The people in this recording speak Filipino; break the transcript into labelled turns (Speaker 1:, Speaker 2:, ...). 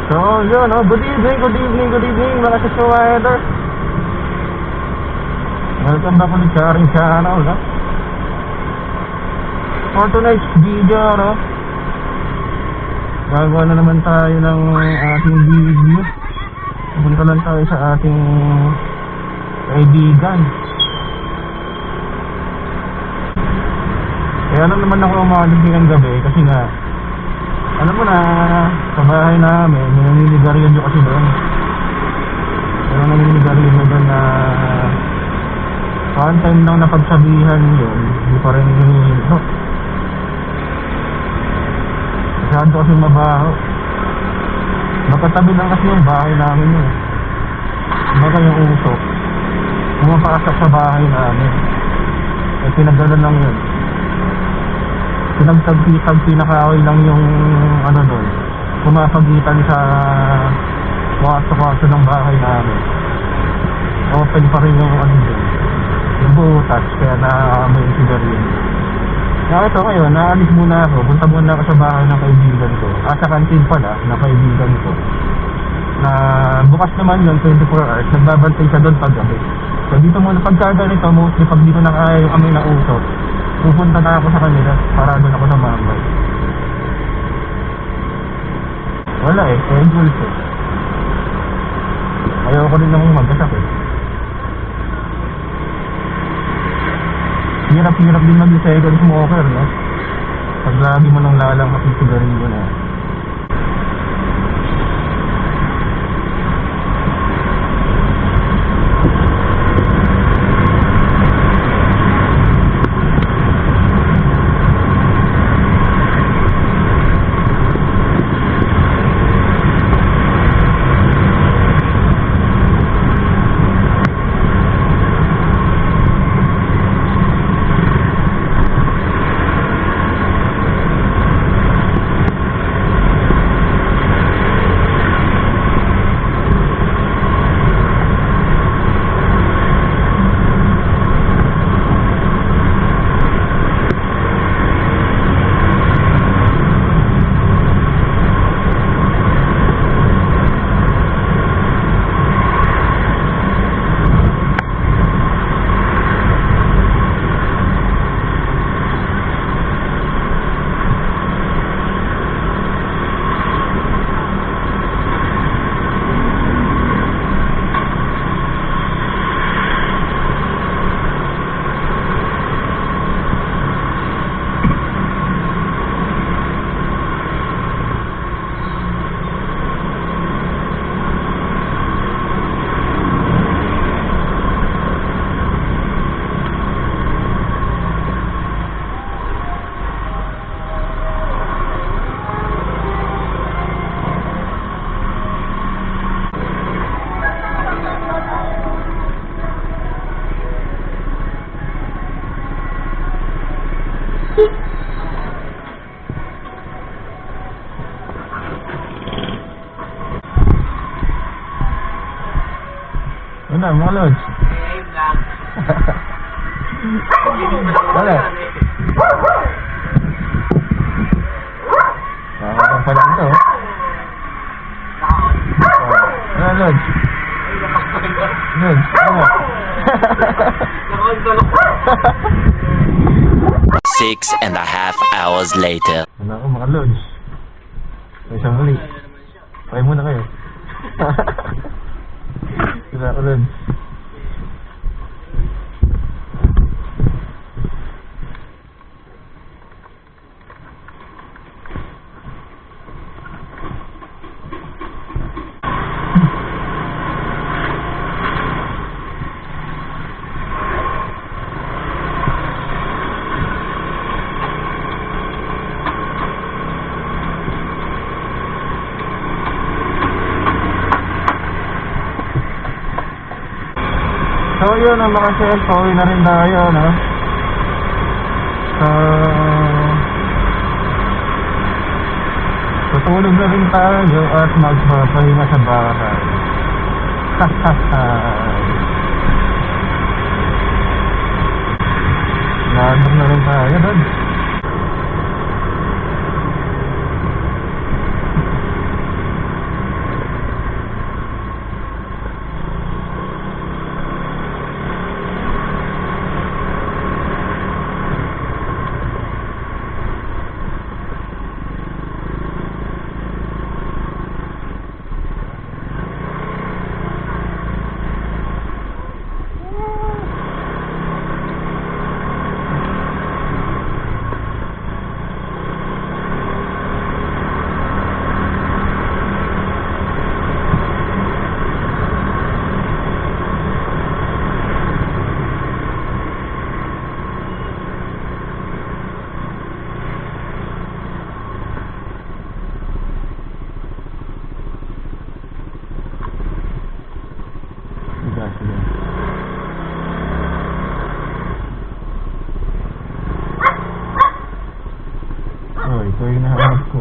Speaker 1: So, yun, oh. Good evening, mga subscriber. Welcome back ulit sa aking channel, no? For tonight's video, no? Gagawa na naman tayo ng ating video. Punta lang tayo sa ating kaibigan. Kaya lang naman ako umalig ng gabi kasi nga, alam mo na, sa bahay namin, may naninigarilyo kasi doon. Pero naninigarilyo doon na one time lang napagsabihan yun, hindi pa rin hinihilo. Masyado kasi mabaho. Magkatabi lang kasi yung bahay namin yun. Baka yung usok pumapasok sa bahay namin. Eh pinagdala lang yun. Pinagtagpi nakaway lang yung ano doon, pumapagitan sa waso-waso ng bahay namin. Open pa rin yung ano doon, yung butas, kaya naamoy yung sigarilyo. Kaya ito ngayon, naalis muna ako, punta muna ako sa bahay ng kaibigan ko. Sa kantin pala, na kaibigan ko. Na bukas naman yun, 24 hours, nagbabantay siya doon paggabi. So dito muna, pagkarga nito, mostly pag dito na kaya yung amoy ng usok, pupunta na ako sa kanila para doon ako sa mambay. Wala schedule ko. Ayaw ko rin namang magkasakit. Hirap-hirap din mag-second smoker, no? Pag lagi mo nang lalang kapisigarilyo na. Ano, mga lods? Wala. Nakakang pa lang ito. Ano, lods? Lods, ano?
Speaker 2: 6.5 hours later.
Speaker 1: Ano ako, mga lods? May isang muli. Pay muna kayo. Sila ko rin. So yun ang mga sel, pauwi na rin tayo, no? Tutulog na rin tayo at magpapahinga sa bahay. Nandun na rin tayo doon. Ito yung hinahanap ko.